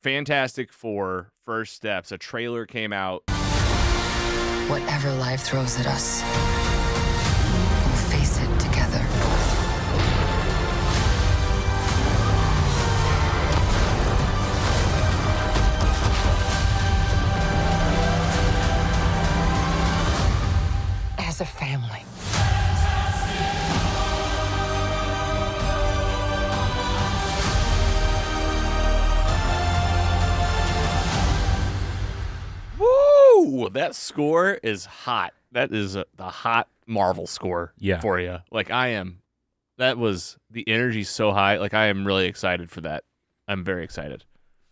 Fantastic Four: First Steps. A trailer came out. Whatever life throws at us, we'll face it together. As a family. Woo! That score is hot. That is the hot Marvel score for you. Like, the energy's so high. Like, I am really excited for that. I'm very excited.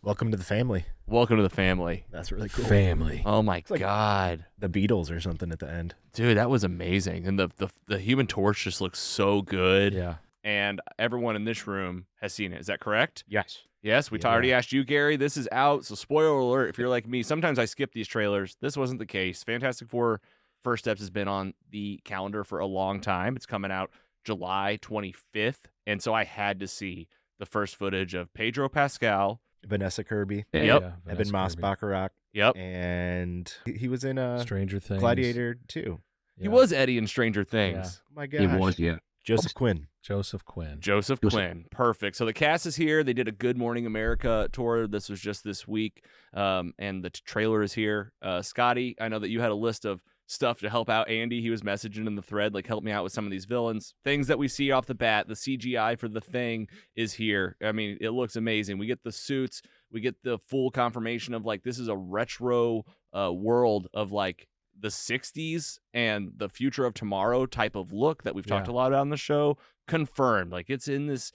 Welcome to the family. Welcome to the family. That's really cool. Family. Oh my like God. The Beatles or something at the end. Dude, that was amazing. And the Human Torch just looks so good. Yeah. And everyone in this room has seen it. Is that correct? Yes. Yes, we already asked you, Gary. This is out, so spoiler alert. If you're like me, sometimes I skip these trailers. This wasn't the case. Fantastic Four: First Steps has been on the calendar for a long time. It's coming out July 25th, and so I had to see the first footage of Pedro Pascal. Vanessa Kirby. Yep. Eben Moss-Baccarat. Yep. And he was in Stranger Things. Gladiator 2. He was Eddie in Stranger Things. Yeah. Oh my gosh. He was, yeah. Joseph Quinn. Joseph Quinn. Joseph Quinn. Perfect. So the cast is here. They did a Good Morning America tour. This was just this week. And the trailer is here. Scotty, I know that you had a list of stuff to help out Andy. He was messaging in the thread, like, help me out with some of these villains. Things that we see off the bat. The CGI for the Thing is here. I mean, it looks amazing. We get the suits. We get the full confirmation of, like, this is a retro world of, like, the 60s and the future of tomorrow type of look that we've talked a lot about on the show. Confirmed. Like, it's in this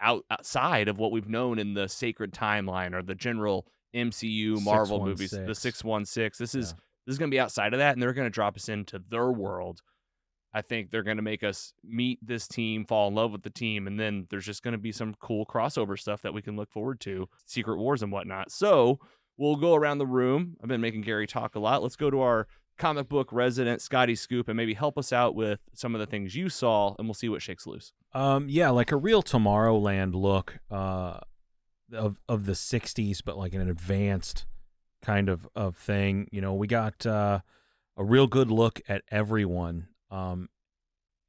outside of what we've known in the sacred timeline or the general MCU Marvel movies, the 616. This is going to be outside of that, and they're going to drop us into their world. I think they're going to make us meet this team, fall in love with the team, and then there's just going to be some cool crossover stuff that we can look forward to, Secret Wars and whatnot. So we'll go around the room. I've been making Gary talk a lot. Let's go to our comic book resident, Scotty Scoop, and maybe help us out with some of the things you saw, and we'll see what shakes loose. Yeah, like a real Tomorrowland look of the 60s, but like an advanced kind of thing. You know, we got a real good look at everyone, and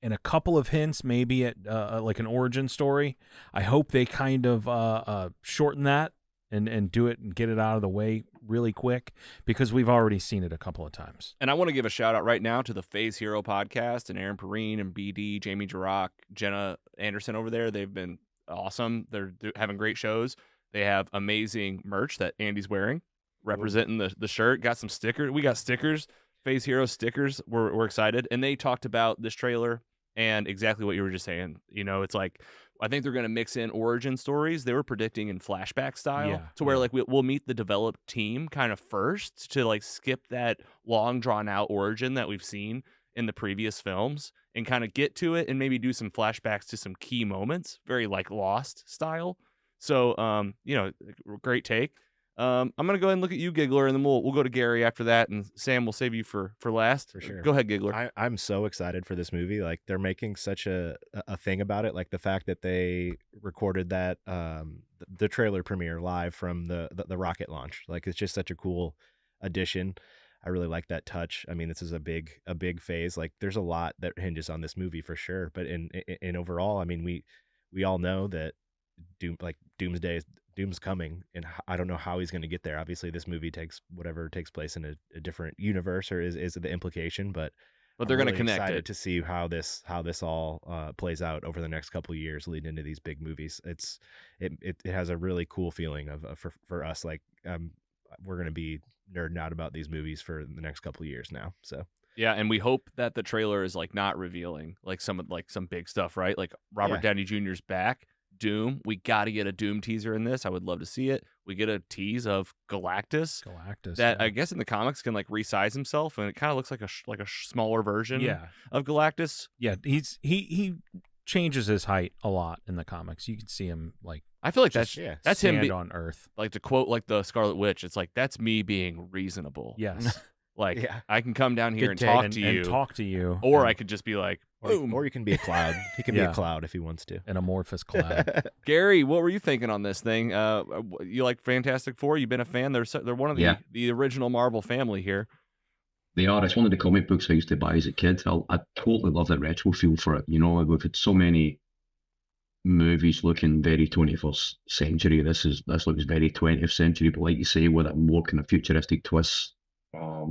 a couple of hints maybe at like an origin story. I hope they kind of shorten that and do it and get it out of the way really quick, because we've already seen it a couple of times. And I want to give a shout out right now to the Phase Hero podcast and Aaron Perrine and BD, Jamie Jirac, Jenna Anderson over there. They've been awesome. They're having great shows. They have amazing merch that Andy's wearing, representing the shirt. Got some stickers. We got stickers, Phase Hero stickers. We're excited. And they talked about this trailer and exactly what you were just saying. You know, it's like, I think they're going to mix in origin stories. They were predicting in flashback style to where like we'll meet the developed team kind of first to like skip that long drawn out origin that we've seen in the previous films and kind of get to it and maybe do some flashbacks to some key moments, very like Lost style. So, you know, great take. I'm going to go ahead and look at you, Giggler, and then we'll go to Gary after that, and Sam will save you for last. For sure. Go ahead, Giggler. I'm so excited for this movie. Like, they're making such a thing about it. Like, the fact that they recorded that the trailer premiere live from the rocket launch. Like, it's just such a cool addition. I really like that touch. I mean, this is a big phase. Like, there's a lot that hinges on this movie for sure. But in overall, I mean, we all know that Doom's coming, and I don't know how he's going to get there. Obviously, this movie takes place in a different universe, or is the implication, but they're going to really connect excited it to see how this all plays out over the next couple of years leading into these big movies. It has a really cool feeling for us. Like, we're going to be nerding out about these movies for the next couple of years now. So yeah, and we hope that the trailer is like not revealing like some big stuff, right? Like Robert Downey Jr.'s back. Doom. We got to get a Doom teaser in this. I would love to see it. We get a tease of Galactus. That I guess in the comics can like resize himself, and it kind of looks like a smaller version of Galactus. Yeah, he changes his height a lot in the comics. You can see him like, I feel like that's him on Earth. Like, to quote like the Scarlet Witch, it's like, that's me being reasonable. Yes. Like, Yeah. I can come down here Good and take. talk to you, and talk to you, or and I could just be like, Or, boom. or you can be a cloud. He can be Yeah. a cloud if he wants to. an amorphous cloud. Gary, what were you thinking on this thing? You like Fantastic Four? You've been a fan. They're one of the original Marvel family here. They are. It's one of the comic books I used to buy as a kid. I totally love that retro feel for it. You know, we've had so many movies looking very 21st century. This looks very 20th century, but like you say, with a more kind of futuristic twist.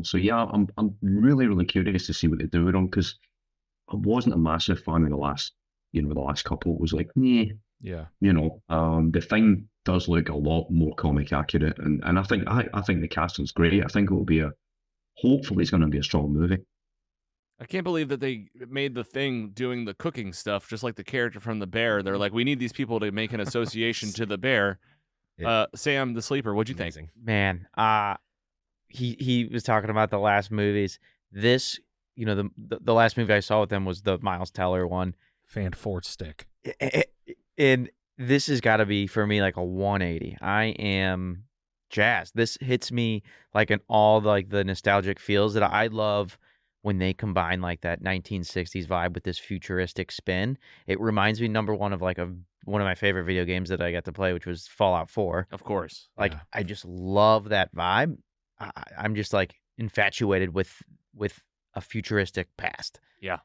So yeah, I'm really, really curious to see what they do with them, because I wasn't a massive fan of the last couple. It was like, meh. Yeah. The Thing does look a lot more comic accurate, and I think the casting's great. I think hopefully it's going to be a strong movie. I can't believe that they made the Thing doing the cooking stuff, just like the character from The Bear. They're like, we need these people to make an association to The Bear. Yeah. Sam, the Sleeper, what'd you think? Amazing. Man, he was talking about the last movies. This, the last movie I saw with them was the Miles Teller one. Fan Fort Stick. And this has got to be, for me, like a 180. I am jazzed. This hits me like in all the nostalgic feels that I love when they combine like that 1960s vibe with this futuristic spin. It reminds me, number one, of like one of my favorite video games that I got to play, which was Fallout 4. Of course. Like, Yeah. I just love that vibe. I'm just like infatuated with a futuristic past. Yeah.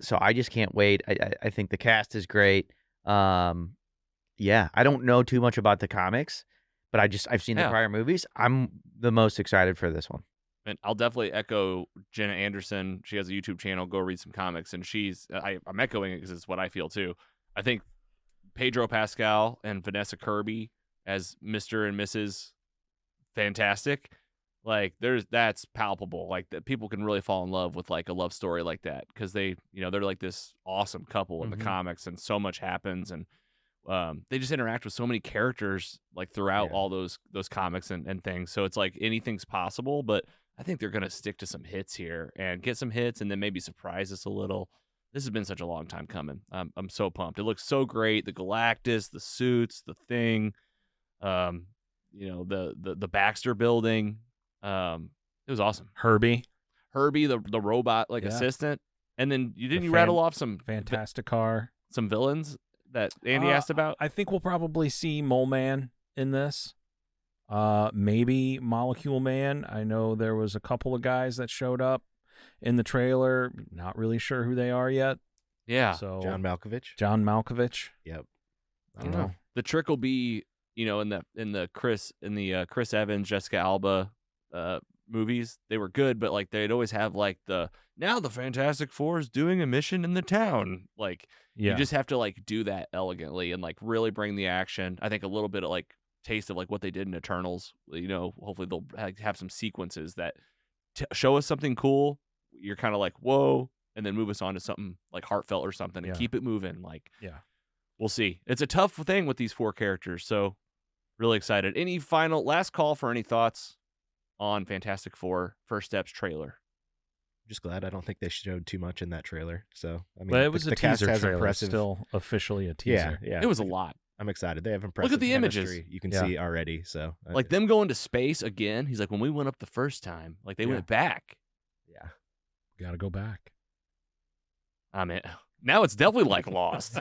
So I just can't wait. I think the cast is great. Yeah, I don't know too much about the comics, but I've seen the prior movies. I'm the most excited for this one. And I'll definitely echo Jenna Anderson. She has a YouTube channel. Go read some comics, and I'm echoing it because it's what I feel too. I think Pedro Pascal and Vanessa Kirby as Mr. and Mrs. Fantastic, like that's palpable. Like that people can really fall in love with like a love story like that, because they're like this awesome couple in the comics, and so much happens, and they just interact with so many characters like throughout all those comics and things. So it's like anything's possible, but I think they're going to stick to some hits here and get some hits and then maybe surprise us a little. This has been such a long time coming. I'm so pumped. It looks so great. The Galactus, the suits, the Thing, the Baxter building. It was awesome. Herbie, the robot assistant. And then you rattle off some Fantastic Car, some villains that Andy asked about? I think we'll probably see Mole Man in this. Maybe Molecule Man. I know there was a couple of guys that showed up in the trailer. Not really sure who they are yet. Yeah. So John Malkovich. Yep. I don't know. The trick will be, in the Chris Chris Evans, Jessica Alba movies. They were good, but like they'd always have like now the Fantastic Four is doing a mission in the town. Like you just have to like do that elegantly and like really bring the action. I think a little bit of like taste of like what they did in Eternals. Hopefully they'll have some sequences that show us something cool. You're kind of like, whoa, and then move us on to something like heartfelt or something and keep it moving. Like, we'll see. It's a tough thing with these four characters, so really excited. Any last call for any thoughts on Fantastic Four First Steps trailer? I'm just glad I don't think they showed too much in that trailer. So I mean, but it was the a cast teaser has trailer. impressive. Still officially a teaser. Yeah. It was a lot. I'm excited. They have impressive. the images. chemistry you can see already. So Like them going to space again. He's like, when we went up the first time, like they went back. Yeah. Got to go back. I mean, now it's definitely like Lost.